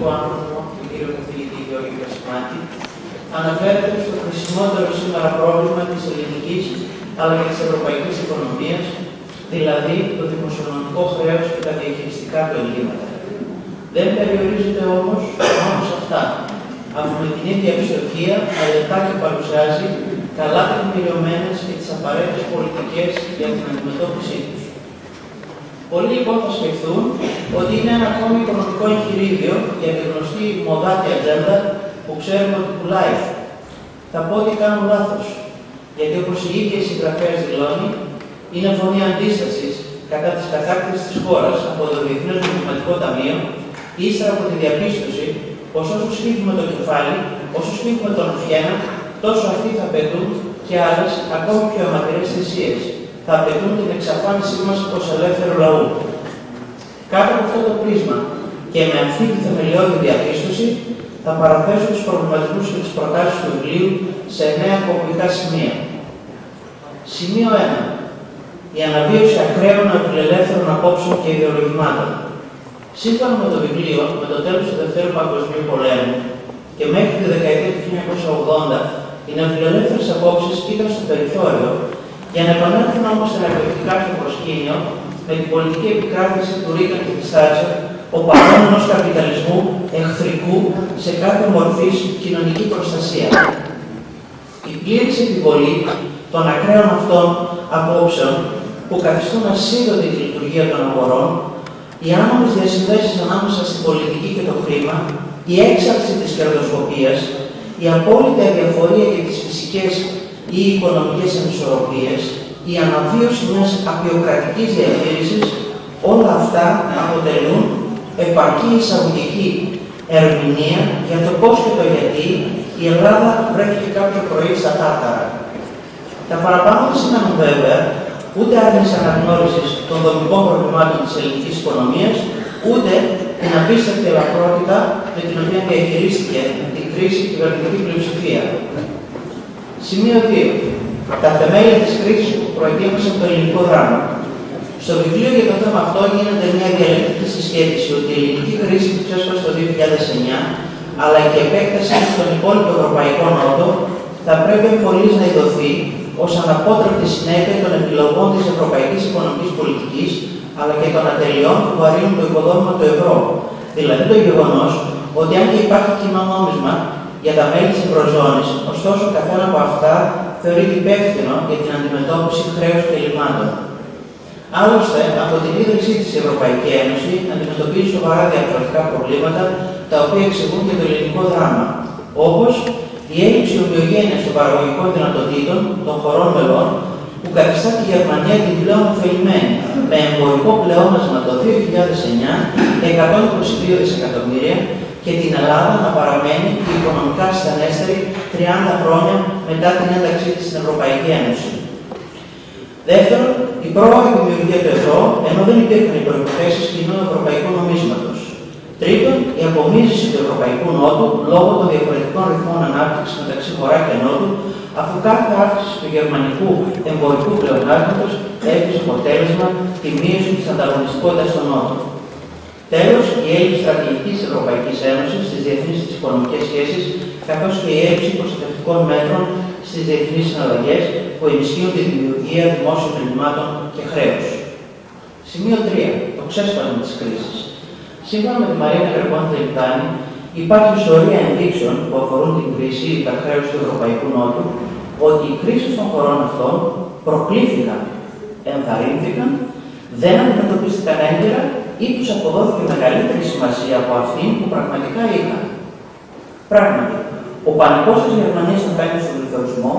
πολιτικού άνθρωπο, τον κύριο καθηγητή Γιώργη Κασιμάκη, αναφέρεται στο χρησιμότερο σήμερα πρόβλημα της ελληνικής αλλά και της ευρωπαϊκής οικονομίας, δηλαδή το δημοσιονομικό χρέος και τα διαχειριστικά του ελλείμματα. Δεν περιορίζεται όμως μόνο σε αυτά, αφού με την ίδια ευστοχία μελετά και παρουσιάζει καλά τεκμηριωμένες και τις απαραίτητες πολιτικές για την αντιμετώπιση τους. Πολλοί λοιπόν θα σκεφτούν ότι είναι ένα ακόμη οικονομικό εγχειρίδιο για τη γνωστή μοδάτη ατζέντα που ξέρουμε ότι πουλάει. Θα πω ότι κάνουν λάθος, γιατί όπως η ίδια η συγγραφέας δηλώνει, είναι φωνή αντίστασης κατά της κατάκτησης της χώρας από το Διεθνές Νομισματικό Ταμείο, ύστερα από τη διαπίστωση πως όσο σκύβουμε το κεφάλι, όσο σκύβουμε τον φιένα, τόσο αυτοί θα απαιτούν και άλλες ακόμη πιο αιματηρές θυσίες. Θα απαιτούν την εξαφάνισή μας ως ελεύθερου λαού. Κάτω από αυτό το πρίσμα και με αυτή τη θεμελιώδη διαπίστωση, θα παραθέσω τους προβληματισμούς και τις προτάσεις του βιβλίου σε 9 κομβικά σημεία. Σημείο 1. Η αναβίωση ακραίων αφιλελεύθερων απόψεων και ιδεολογημάτων. Σύμφωνα με το βιβλίο, με το τέλος του Δευτέρου Παγκοσμίου Πολέμου και μέχρι τη δεκαετία του 1980, οι νεοφιλελεύθερες απόψεις ήταν στο περιθώριο, για να επανέλθουν όμως θεραπευτικά στο προσκήνιο με την πολιτική επικράτηση του Ρίγκαν και της Θάτσερ, οπαδών ενός καπιταλισμού εχθρικού σε κάθε μορφής κοινωνική προστασία. Η πλήρης επιβολή των ακραίων αυτών απόψεων που καθιστούν ασίδωτη τη λειτουργία των αγορών, οι άνομες διασυνδέσεις ανάμεσα στην πολιτική και το χρήμα, η έξαρση της κερδοσκοπίας, η απόλυτη αδιαφορία για τις φυσικές ή οικονομικές ανισορροπίες, η αναβίωση μιας απειοκρατικής διαχείρισης, όλα αυτά αποτελούν επαρκή εισαγωγική ερμηνεία για το πώς και το γιατί η Ελλάδα βρέθηκε κάποιο πρωί στα Τάρταρα. Τα παραπάνω δεν σημαίνουν βέβαια ούτε άρνηση αναγνώρισης των δομικών προβλημάτων της ελληνικής οικονομίας, ούτε την απίστευτη ελαφρότητα με την οποία διαχειρίστηκε την κρίση η κυβερνητική πλειοψηφία. Σημείο 2. Τα θεμέλια της κρίσης που προετοίμασαν το ελληνικό δράμα. Στο βιβλίο για το θέμα αυτό γίνεται μια διαλεκτική συσχέτιση ότι η ελληνική κρίση που ξέσπασε το 2009, αλλά και η επέκταση στον υπόλοιπο ευρωπαϊκό νότο, θα πρέπει εμπολής να ειδωθεί ως αναπότρεπτη συνέπεια των επιλογών της ευρωπαϊκής οικονομικής πολιτικής, αλλά και των ατελειών που βαρύνουν το οικοδόμημα του ευρώ. Δηλαδή το γεγονός ότι αν και υπάρχει κοινό νόμισμα για τα μέλη της Ευρωζώνης, ωστόσο καθένα από αυτά θεωρείται υπεύθυνο για την αντιμετώπιση χρέους και ελλημάτων. Άλλωστε, από την ίδρυσή της η Ευρωπαϊκή Ένωση αντιμετωπίζει σοβαρά διαφορετικά προβλήματα, τα οποία εξηγούν και το ελληνικό δράμα, όπως η έλλειψη ομοιογένειας των παραγωγικών δυνατοτήτων των χωρών μελών, που καθιστά τη Γερμανία την πλέον ωφελημένη, με εμπορικό πλεόνασμα το 2009 122 δισεκατομμύρια και την Ελλάδα να παραμένει οικονομικά ασθενέστερη 30 χρόνια μετά την ένταξή της στην Ευρωπαϊκή Ένωση. Δεύτερον, η πρόορη δημιουργία του ευρώ, ενώ δεν υπήρχαν οι προϋποθέσεις κοινού ευρωπαϊκού νομίσματος. Τρίτον, η απομίζηση του ευρωπαϊκού νότου λόγω των διαφορετικών ρυθμών ανάπτυξης μεταξύ βορρά και νότου, αφού κάθε αύξηση του γερμανικού εμπορικού πλεονάσματος έχει ως αποτέλεσμα τη μείωση της ανταγωνιστικότητας στον νότο. Τέλος, η έλλειψη στρατηγικής Ευρωπαϊκής Ένωσης στις διεθνείς της οικονομικές σχέσεις, καθώς και η έλλειψη προστατευτικών μέτρων στις διεθνείς συναλλαγές που ενισχύουν τη δημιουργία δημόσιων ελλημάτων και χρέους. Σημείο 3. Το ξέσπασμα της κρίσης. Σύμφωνα με τη Μαρίνα Γρηγόνη-Τελιτάνη, υπάρχει σωρία ενδείξεων που αφορούν την κρίση υπερχρέωσης του Ευρωπαϊκού Νότου, ότι οι κρίσεις των χωρών αυτών προκλήθηκαν, ενθαρρύνθηκαν, δεν αντιμετωπίστηκαν έγκαιρα ή τους αποδόθηκε μεγαλύτερη σημασία από αυτήν που πραγματικά είχαν. Πράγματι, ο πανικός της Γερμανίας να κάνει στον πληθωρισμό,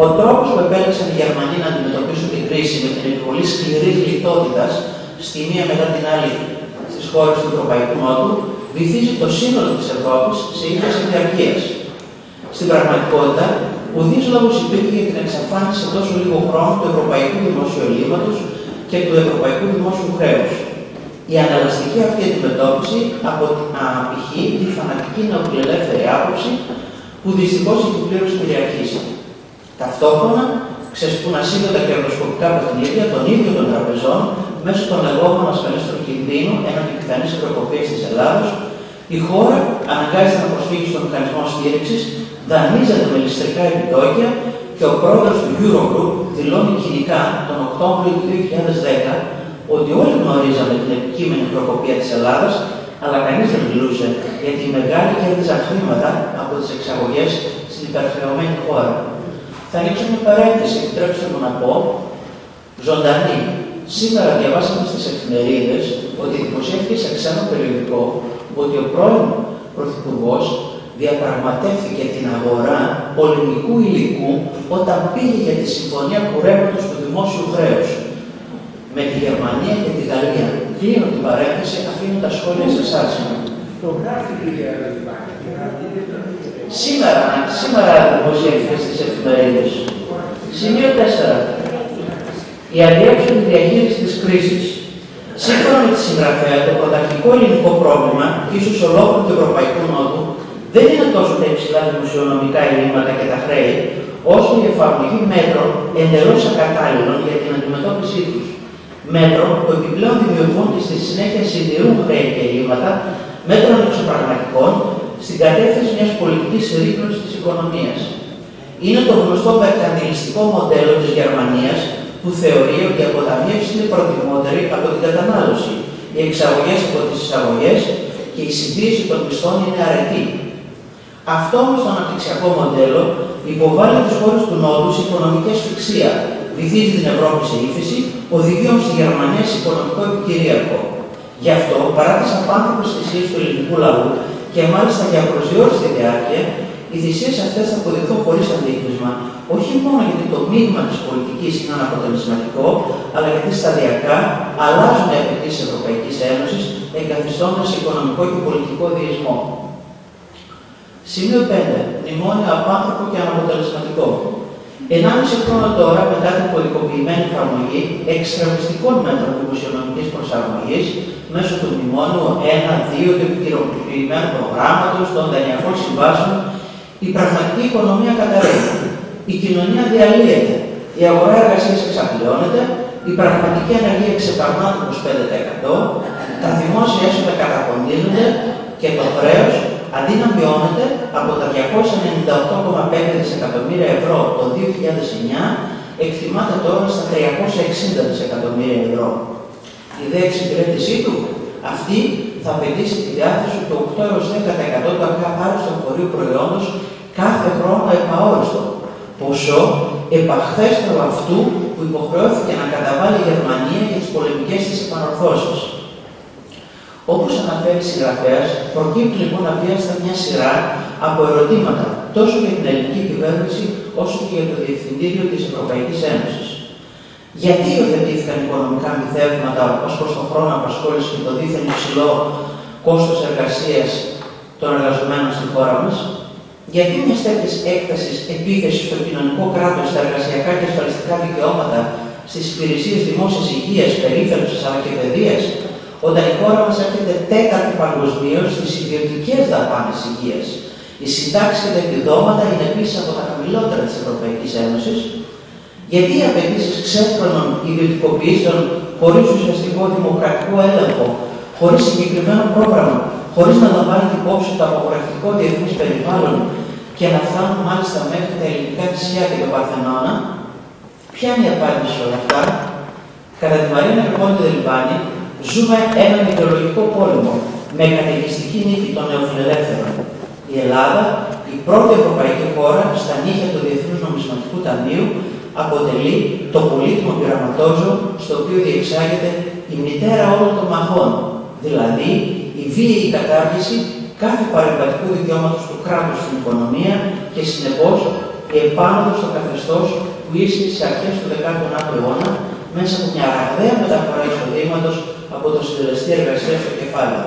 ο τρόπος που επέλεξαν οι Γερμανοί να αντιμετωπίσουν την κρίση με την επιβολή σκληρής λιτότητας στη μία μετά την άλλη στις χώρες του Ευρωπαϊκού Νότου, βυθίζει το σύνολο της Ευρώπης σε ύφεση διαρκείας. Στην πραγματικότητα, ουδής λόγος υπήρχε για την εξαφάνιση σε τόσο λίγο χρόνο του ευρωπαϊκού δημόσιου ελλείμματος και του ευρωπαϊκού δημόσιου χρέους. Η αναλαστική αυτή αντιμετώπιση απηχεί τη φανατική νεοφιλελεύθερη άποψη που δυστυχώς έχει πλήρως κυριαρχήσει. Ταυτόχρονα, ξεσπούν ασίδωτα κερδοσκοπικά παιχνίδια των ίδιων των τραπεζών μέσω των λεγόμενων ασφαλίστων κινδύνου έναντι πιθανής χρεοκοπίας της Ελλάδος Η χώρα αναγκάζεται να προσφύγει στο μηχανισμό στήριξης, δανείζεται με ληστρικά επιτόκια και ο πρόεδρος του Eurogroup δηλώνει κοινικά τον Οκτώβριο του 2010 ότι όλοι γνωρίζαμε την επικείμενη προκοπία της Ελλάδας, αλλά κανείς δεν μιλούσε γιατί οι μεγάλοι κέρδιζαν χρήματα από τις εξαγωγές στην υπερχρεωμένη χώρα. Θα ανοίξω μια παρένθεση, επιτρέψτε μου να πω, ζωντανή. Σήμερα διαβάσαμε στις εφημερίδες ότι δημοσιεύτηκε σε ξένο περιοδικό ότι ο πρώην Πρωθυπουργός διαπραγματεύθηκε την αγορά πολεμικού υλικού όταν πήγε για τη συμφωνία κουρέματος του δημόσιου χρέους με τη Γερμανία και τη Γαλλία. Κλείνω την παρένθεση, αφήνω τα σχόλια σε εσάς. Σήμερα δημοσιεύτηκε στις εφημερίδες. Σημείο 4. Η αδιέψονη διαχείριση της κρίσης. Σύμφωνα με τη συγγραφέα, το πρωταρχικό ελληνικό πρόβλημα, ίσως ολόκληρου του Ευρωπαϊκού Νότου, δεν είναι τόσο τα υψηλά δημοσιονομικά ελλείμματα και τα χρέη, όσο η εφαρμογή μέτρων εντελώς ακατάλληλων για την αντιμετώπιση τους. Μέτρων που επιπλέον δημιουργούν και στη συνέχεια συντηρούν χρέη και ελλείμματα, μέτρων εξωπραγματικών, στην κατεύθυνση μιας πολιτικής ρύθμισης της οικονομίας. Είναι το γνωστό mercantilιστικό μοντέλο της Γερμανίας, που θεωρεί ότι η αποταμίευση είναι προτιμότερη από την κατανάλωση, οι εξαγωγές από τις εισαγωγές και η συντήρηση των μισθών είναι αρετή. Αυτό όμως το αναπτυξιακό μοντέλο υποβάλλει τις χώρες του Νότου σε οικονομική ασφυξία, βυθίζει την Ευρώπη σε ύφεση, οδηγεί όμως τη Γερμανία σε οικονομικό επικυρίαρχο. Γι' αυτό, παρά τις απάνθρωπες θυσίες του ελληνικού λαού και μάλιστα για προσδιοριστή διάρκεια, οι θυσίες αυτές θα αποδειχθούν χωρίς αντίκρισμα, όχι μόνο γιατί το μείγμα της πολιτικής είναι αναποτελεσματικό, αλλά γιατί σταδιακά αλλάζουν οι απαιτήσεις της Ευρωπαϊκής Ένωσης, εγκαθιστώντας οικονομικό και πολιτικό διεισμό. Σημείο 5. Μνημόνιο απάνθρωπο και αναποτελεσματικό. 1,5 χρόνο τώρα μετά την κωδικοποιημένη εφαρμογή εξτρεμιστικών μέτρων δημοσιονομικής προσαρμογής μέσω του μνημόνιου 1, 2 και του κυροποιημένου προγράμματος των δανειακών συμβάσεων, η πραγματική οικονομία καταρρεύει. Η κοινωνία διαλύεται. Η αγορά εργασίας εξαπλώνεται. Η πραγματική ανεργία ξεπερνά το 25%. Τα δημόσια έσοδα καταποντίζονται και το χρέος, αντί να μειώνεται από τα 298,5 δισεκατομμύρια ευρώ το 2009, εκτιμάται τώρα στα 360 δισεκατομμύρια ευρώ. Η δε εξυπηρέτησή του, αυτή θα απαιτήσει τη διάθεση του 8-10% του ακαθάριστου χωρίου προϊόντος κάθε χρόνο επαόριστο, ποσό επαχθέστερο αυτού που υποχρεώθηκε να καταβάλει η Γερμανία για τις πολεμικές της επανορθώσεις. Όπως αναφέρει η συγγραφέας, προκύπτει λοιπόν αβίαστα μια σειρά από ερωτήματα τόσο για την ελληνική κυβέρνηση όσο και για το Διευθυντήριο της Ευρωπαϊκής Ένωσης. Γιατί υιοθετήθηκαν οικονομικά μηθεύματα ως προς τον χρόνο απασχόλησης και το δίθεν υψηλό κόστος εργασίας των εργαζομένων στη χώρα μας? Γιατί μια τέτοια έκταση επίθεση στο κοινωνικό κράτος, στα εργασιακά και ασφαλιστικά δικαιώματα, στις υπηρεσίες δημόσιας υγείας, περίθαλψης αλλά και παιδείας, όταν η χώρα μας έρχεται τέταρτη παγκοσμίως στις ιδιωτικές δαπάνες υγείας? Οι συντάξεις και τα επιδόματα είναι επίσης από τα χαμηλότερα της Ευρωπαϊκής Ένωσης. Γιατί οι απαιτήσεις ξέφρονων ιδιωτικοποιήσεων χωρίς ουσιαστικό δημοκρατικό έλεγχο, χωρίς συγκεκριμένο πρόγραμμα, χωρίς να λαμβάνει υπόψη το απογραφικό διεθνές περιβάλλον και να φτάνουν μάλιστα μέχρι τα ελληνικά νησιά και τον Παρθενώνα? Ποια είναι η απάντηση σε όλα αυτά? Κατά τη Μαρίνα Δελιβάνη, ζούμε έναν ιδεολογικό πόλεμο με καταιγιστική νίκη των νεοφιλελεύθερων. Η Ελλάδα, η πρώτη ευρωπαϊκή χώρα στα νύχια του Διεθνούς Νομισματικού Ταμείου, αποτελεί το πολύτιμο πειραματόζωο στο οποίο διεξάγεται η μητέρα όλων των μαχών, δηλαδή η βίαιη κατάργηση κάθε παρεμβατικού δικαιώματος του κράτους στην οικονομία και συνεπώς η επάνωδος στο καθεστώς που ίσχυε στις αρχές του 19ου αιώνα μέσα από μια ραγδαία μεταφορά εισοδήματος από το συντελεστή εργασίας στο κεφάλαιο.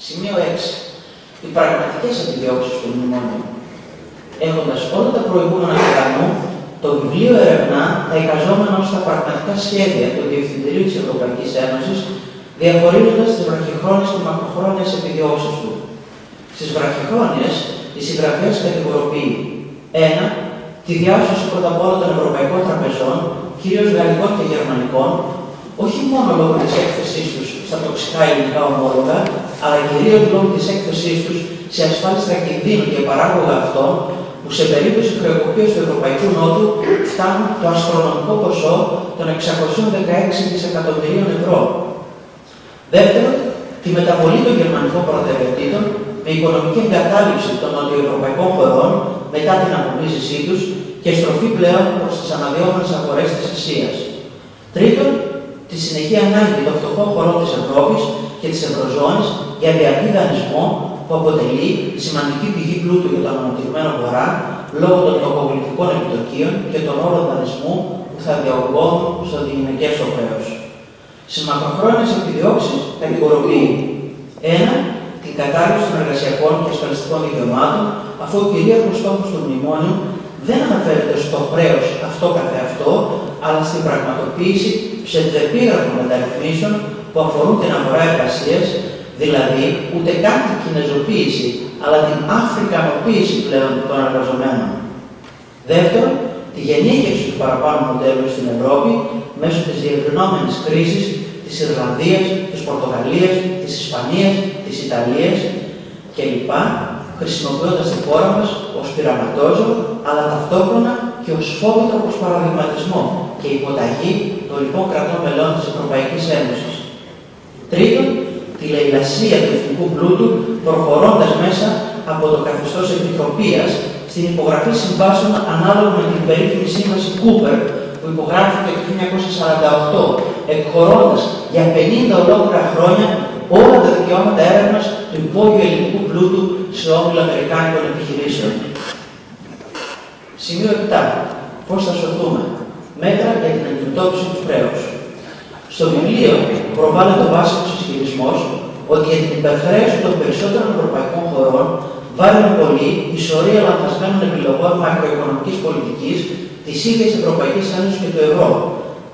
Σημείο 6. Οι πραγματικές επιδιώξεις του μνημονίου. Έχοντας όλα τα προηγούμενα κατά νου, το βιβλίο ερευνά τα εικαζόμενα ως τα πραγματικά σχέδια του Διευθυντηρίου της Ευρωπαϊκής Ένωσης, διαχωρίζοντας τις βραχυχρόνιες και μακροχρόνιες επιδιώξεις του. Στις βραχυχρόνιες, η συγγραφέας κατηγοροποιεί 1. Τη διάσωση πρώτα απ' όλα των ευρωπαϊκών τραπεζών, κυρίως γαλλικών και γερμανικών, όχι μόνο λόγω της έκθεσής τους στα τοξικά ελληνικά ομόλογα, αλλά κυρίως λόγω της έκθεσής τους σε ασφάλιστα κινδύνου και παράγωγα αυτών, που σε περίπτωση χρεοκοπίας του Ευρωπαϊκού Νότου φτάνουν το αστρονομικό ποσό των 616 δισεκατομμυρίων ευρώ. Δεύτερον, τη μεταβολή των γερμανικών προτεραιοτήτων με οικονομική εγκατάλειψη των νοτιοευρωπαϊκών χωρών μετά την απομίζησή τους και στροφή πλέον προς τις αναδυόμενες αγορές της Ασίας. Τρίτον, τη συνεχή ανάγκη των φτωχών χωρών της Ευρώπης και της Ευρωζώνης για διαρκή δανεισμό, που αποτελεί σημαντική πηγή πλούτου για τον αναπτυγμένο Βορρά λόγω των λογοπολιτικών επιτοκίων και των όρων δανεισμού που θα διαοργώνουν στο διηνεκές χρέος. Στις μακροχρόνιες επιδιώξεις κατηγοροποιεί: 1. Την κατάργηση των εργασιακών και ασφαλιστικών δικαιωμάτων, αφού ο κυρίαρχος στόχος του μνημόνιου δεν αναφέρεται στο χρέος αυτό καθεαυτό, αλλά στην πραγματοποίηση ψευδεπίγραφων μεταρρυθμίσεων που αφορούν την αγορά εργασίας, δηλαδή ούτε καν την κινεζοποίηση, αλλά την αφρικανοποίηση πλέον των εργαζομένων. Δεύτερον, τη γενίκευση του παραπάνω μοντέλου στην Ευρώπη μέσω της διευρυνόμενης κρίσης της Ιρλανδίας, της Πορτογαλίας, της Ισπανίας, της Ιταλίας κλπ., χρησιμοποιώντας τη χώρα μας ως πειραματόζω, αλλά ταυτόχρονα και ως φόβητρο προς παραδειγματισμό και υποταγή των λοιπών κρατών μελών της Ευρωπαϊκής Ένωσης. Τρίτον, τη λαιλασία του εθνικού πλούτου, προχωρώντας μέσα από το καθεστώς επιτροπίας στην υπογραφή συμβάσεων ανάλογα με την περίφημη σύμβαση Κούπερ, που υπογράφηκε το 1948, εκχωρώντας για 50 ολόκληρα χρόνια όλα τα δικαιώματα έρευνας του υπόγειου ελληνικού πλούτου σε όμιλο αμερικάνικων επιχειρήσεων. Σημείο 7. Πώς θα σωθούμε. Μέτρα για την αντιμετώπιση του χρέους. Στο βιβλίο προβάλλεται ο βάσιμος ισχυρισμός ότι για την υπερχρέωση των περισσότερων ευρωπαϊκών χωρών βάρινε πολύ η σωρία λανθασμένων επιλογών μακροοικονομικής πολιτικής της ίδιας Ευρωπαϊκής Ένωσης και του ευρώ,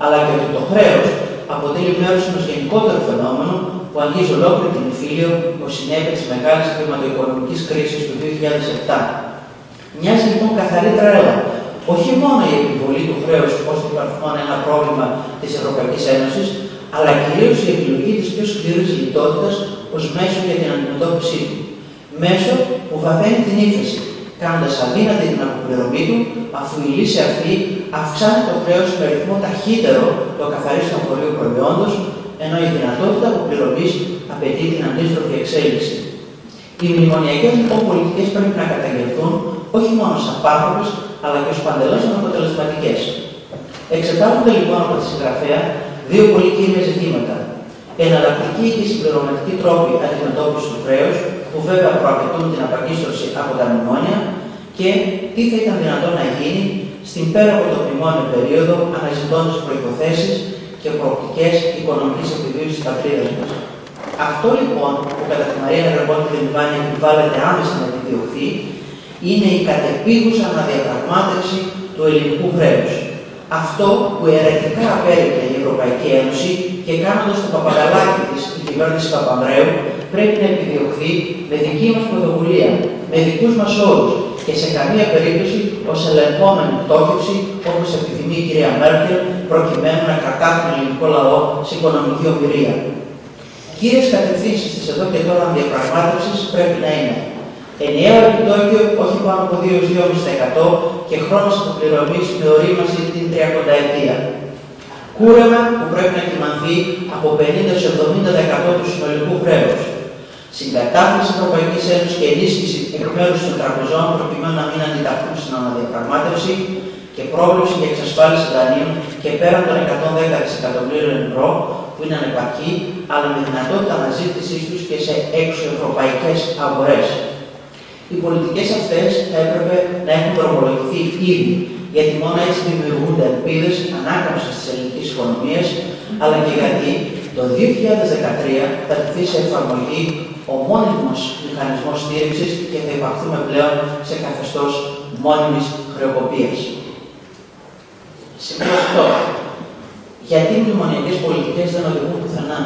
αλλά και ότι το χρέος αποτελεί μέρος ενός γενικότερου φαινόμενου που αγγίζει ολόκληρη την Ιφίλιο ως συνέπεια της μεγάλης χρηματοοικονομικής κρίσης του 2007. Μοιάζει λοιπόν καθαρή τρέλα, όχι μόνο η επιβολή του χρέους ως υπαριθμόν ένα πρόβλημα της Ευρωπαϊκής Ένωσης, αλλά κυρίως η επιλογή της πιο σκληρής λιτότητας ως μέσο για την αντιμετώπιση του. Μέσο που βαθαίνει την ύφεση, κάνοντας αδύνατη την αποπληρωμή του, αφού η λύση αυτή αυξάνει το χρέος με ρυθμό ταχύτερο το καθαρίστων χωρίου προϊόντος, ενώ η δυνατότητα αποπληρωμής απαιτεί την αντίστροφη εξέλιξη. Οι μνημονιακές λοιπόν πολιτικές πρέπει να καταγγελθούν όχι μόνο σαν πάθροπες, αλλά και ως παντελώς αναποτελεσματικές. Εξετάζονται λοιπόν από τη συγγραφέα δύο πολύ κύρια ζητήματα. Εναλλακτικοί και συμπληρωματικοί τρόποι αντιμετώπισης του χρέους, που βέβαια προαπαιτούν την απαγκίστρωση από τα μνημόνια, και τι θα ήταν δυνατόν να γίνει στην πέρα από το μνημόνιο περίοδο, αναζητώντας προϋποθέσεις και προοπτικές οικονομικής επιβίωσης της πατρίδας μας. Αυτό λοιπόν που κατά τη Μαρία Νεγρεπόλη Δεμιβάνη επιβάλλεται άμεσα να επιδιωχθεί, είναι η κατεπίγουσα αναδιαπραγμάτευση του ελληνικού χρέους. Αυτό που αιρετικά απέρριπτε η Ευρωπαϊκή Ένωση και κάνοντας το παπαγαλάκι της η κυβέρνηση Παπανδρέου, πρέπει να επιδιωχθεί με δική μας πρωτοβουλία, με δικούς μας όρους και σε καμία περίπτωση ως ελεγχόμενη πτώχευση, όπως επιθυμεί η κυρία Μέρκελ, προκειμένου να κρατά τον ελληνικό λαό σε οικονομική ομοιρία. Κύριες κατευθύνσεις της εδώ και τώρα διαπραγμάτευσης πρέπει να είναι ενιαίο επιτόκιο όχι πάνω από 2-2,5% και χρόνος αποπληρωμής με ορίμαση την 30 ετία. Κούρεμα που πρέπει να κυμανθεί από 50-70% του συνολικού χρέους. Συγκατάθεση Ευρωπαϊκής Ένωσης και ενίσχυση εκ μέρους των τραπεζών προκειμένου να μην αντιταχθούν στην αναδιαπραγμάτευση και πρόβλεψη για εξασφάλιση δανείων και πέραν των 110 δισεκατομμύριων ευρώ που είναι ανεπαρκή, αλλά με δυνατότητα αναζήτησής τους και σε εξωευρωπαϊκές αγορές. Οι πολιτικές αυτές θα έπρεπε να έχουν δρομολογηθεί ήδη, γιατί μόνο έτσι δημιουργούνται ελπίδες ανάκαμψης της ελληνικής οικονομίας, αλλά και γιατί το 2013 θα τεθεί σε εφαρμογή ο μόνιμος μηχανισμός στήριξης και θα υπαχθούμε πλέον σε καθεστώς μόνιμης χρεοκοπίας. Σημείο 8. Γιατί οι μνημονιακές πολιτικές δεν οδηγούν πουθενά.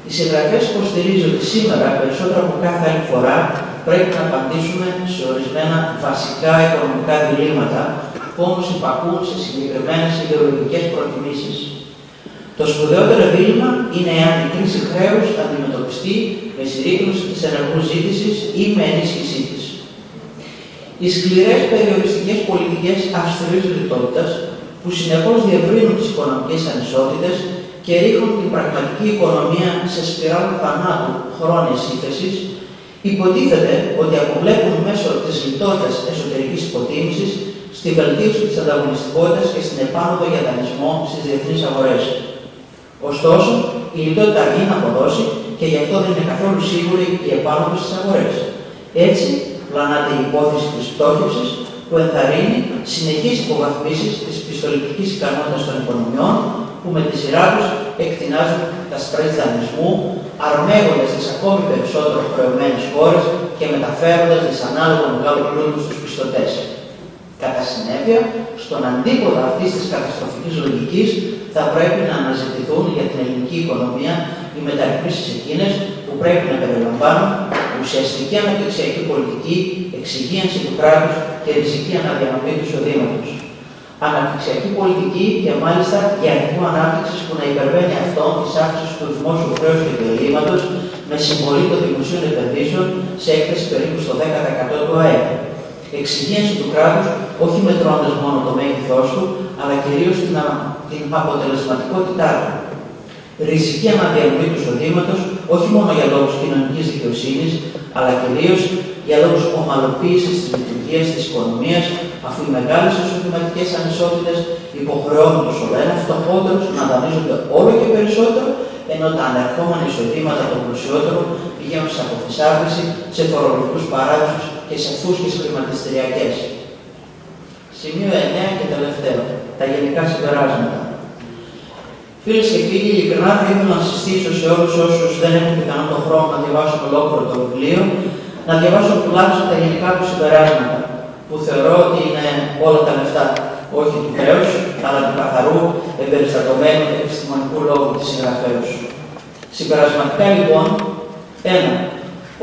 Οι συγγραφές υποστηρίζουν ότι σήμερα, περισσότερο από κάθε άλλη φορά, πρέπει να απαντήσουμε σε ορισμένα βασικά οικονομικά διλήμματα, που όμως υπακούν σε συγκεκριμένες ιδεολογικές προτιμήσεις. Το σπουδαιότερο δίλημμα είναι εάν η κρίση χρέους αντιμετωπιστεί με συρρίκνωση της ενεργού ζήτησης ή με ενίσχυσή της. Οι σκληρές περιοριστικές πολιτικές αυστηρής λιτότητας, που συνεχώς διευρύνουν τις οικονομικές ανισότητες και ρίχνουν την πραγματική οικονομία σε σπιράλ θανάτου χρόνιας ύφεσης, υποτίθεται ότι αποβλέπουν μέσω της λιτότητας εσωτερικής υποτίμησης στη βελτίωση της ανταγωνιστικότητας και στην επάνωδο για δανεισμό στις διεθνείς αγορές. Ωστόσο, η λιτότητα αργεί να αποδώσει και γι' αυτό δεν είναι καθόλου σίγουρη η επάνωδος στις αγορές. Έτσι, πλανάται η υπόθεση της πτώχευσης που ενθαρρύνει συνεχείς υποβαθμίσεις της πιστοληπτικής ικανότητας των οικονομιών που με τη σειρά τους εκτινάζουν τα σπρέτ δανεισμού, αρμέγοντας τις ακόμη περισσότερο χρεωμένες χώρες και μεταφέροντας δυσανάλογο μεγάλο πλούτο στους πιστωτές. Κατά συνέπεια, στον αντίποδα αυτής της καταστροφικής λογικής θα πρέπει να αναζητηθούν για την ελληνική οικονομία οι μεταρρυθμίσεις εκείνες που πρέπει να περιλαμβάνουν ουσιαστική αναπτυξιακή πολιτική, εξυγίανση του κράτους και ριζική αναδιανομή του εισοδήματος. Αναπτυξιακή πολιτική και μάλιστα για αριθμό ανάπτυξης που να υπερβαίνει αυτόν της αύξησης του δημόσιου χρέους και του ελλείμματος με συμβολή των δημοσίων επενδύσεων σε έκθεση περίπου στο 10% του ΑΕΠ. Εξυγίανση του κράτους, όχι μετρώντας μόνο το μέγεθός του, αλλά κυρίως την αποτελεσματικότητά του. Ριζική αναδιανομή του εισοδήματος, όχι μόνο για λόγους κοινωνικής δικαιοσύνης, αλλά κυρίως για λόγους ομαλοποίησης της λειτουργίας της οικονομίας, αφού οι μεγάλες εισοδηματικές ανισότητες υποχρεώνουν τους ολένα φτωχότερους να δανείζονται όλο και περισσότερο, ενώ τα ανερχόμενα εισοδήματα των πλουσιότερων πηγαίνουν σε αποθυσάβηση, σε φορολογικούς παράδεισους και σε φούσκες χρηματιστηριακές. Σημείο 9 και τελευταίο. Τα γενικά συμπεράσματα. Φίλες και φίλοι, ειλικρινά θα ήθελα να συστήσω σε όλους όσους δεν έχουν πιθανόν τον χρόνο να διαβάσουν ολόκληρο το βιβλίο, να διαβάσουν τουλάχιστον τα γενικά του συμπεράσματα, που θεωρώ ότι είναι όλα τα λεφτά, όχι του χρέους, αλλά του καθαρού, εμπεριστατωμένου επιστημονικού λόγου της συγγραφέως. Συμπερασματικά λοιπόν, 1.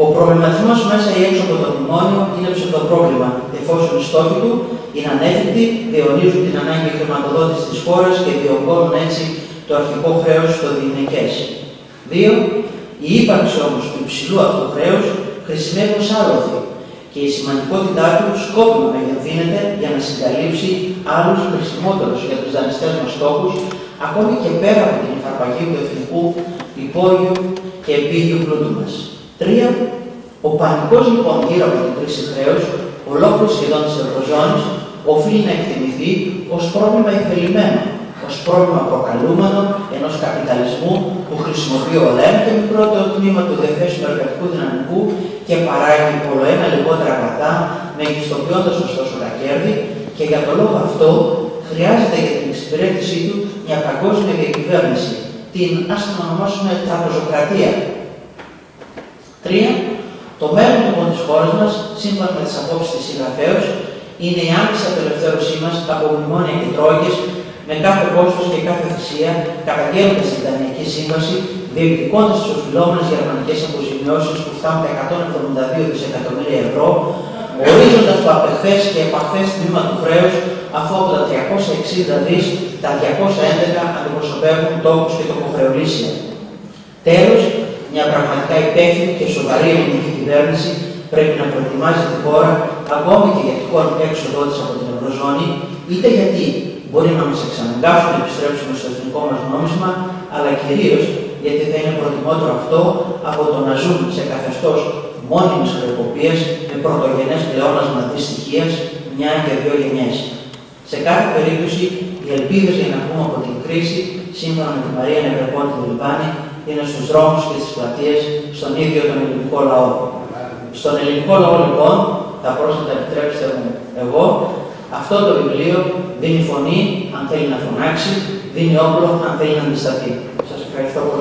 Ο προβληματισμός μέσα ή έξω από το μνημόνιο είναι ψευδοπρόβλημα, εφόσον οι στόχοι του είναι ανέφικτοι, διαιωνίζουν την ανάγκη χρηματοδότησης της χώρας και διωγγώνουν έτσι το αρχικό χρέος στο διηνεκές. 2. Η ύπαρξη όμως του υψηλού αυτού χρέους χρησιμεύει ως άλοθη και η σημαντικότητά του σκόπιμα μεγεθύνεται για να συγκαλύψει άλλους χρησιμότερους για τους δανειστές μας στόχους, ακόμη και πέρα από την υφαρπαγή του εθνικού, υπόγειου και επίγειου πλούτου μας. 3. Ο πανικός λοιπόν γύρω από την κρίση χρέους, ολόκληρη σχεδόν της Ευρωζώνης, οφείλει να εκτιμηθεί ως πρόβλημα ηθελημένο, ως πρόβλημα προκαλούμενο ενός καπιταλισμού που χρησιμοποιεί ολένα και μικρότερο τμήμα του διαθέσιμου εργατικού δυναμικού και παράγει ολοένα λιγότερα αγαθά, μεγιστοποιώντας ωστόσο τα κέρδη, και για τον λόγο αυτό χρειάζεται για την εξυπηρέτησή του μια παγκόσμια διακυβέρνηση, την ας την ονομάσουμε τραπεζοκρατία. 3. Το μέλλον λοιπόν της χώρας μας, σύμφωνα με τις απόψεις της συγγραφέως, είναι η άμεση απελευθέρωσή μας από μνημόνια και τρόικες, με κάθε κόστος και κάθε θυσία, καταγγέλλοντας την Δανειακή Σύμβαση, διεκδικώντας τις οφειλόμενες γερμανικές αποζημιώσεις που φτάνουν τα 172 δισεκατομμύρια ευρώ, ορίζοντας το απεχθές και επαχθές τμήμα του χρέους, αφού από τα 360 δις τα 211 αντιπροσωπεύουν τόκους και τοκοχρεωλήσια. Τέλος, μια πραγματικά υπεύθυνη και σοβαρή ελληνική κυβέρνηση πρέπει να προετοιμάζει τη χώρα ακόμη και για τυχόν έξοδό της από την Ευρωζώνη, είτε γιατί μπορεί να μας εξαναγκάσουν να επιστρέψουμε στο εθνικό μας νόμισμα, αλλά κυρίως γιατί θα είναι προτιμότερο αυτό από το να ζουν σε καθεστώς μόνιμης χρεοκοπίας με πρωτογενές πλεόνασμα δυστυχίας μια και δύο γενιές. Σε κάθε περίπτωση, οι ελπίδες για να βγούμε από την κρίση, σύμφωνα με τη Μαρία Νευρεπόντη του Λιβάνη, είναι στους δρόμους και στις πλατείες, στον ίδιο τον ελληνικό λαό. Στον ελληνικό λαό, λοιπόν, θα πρόσθετα επιτρέψτε μου εγώ, αυτό το βιβλίο δίνει φωνή αν θέλει να φωνάξει, δίνει όπλο αν θέλει να αντισταθεί. Σας ευχαριστώ πολύ.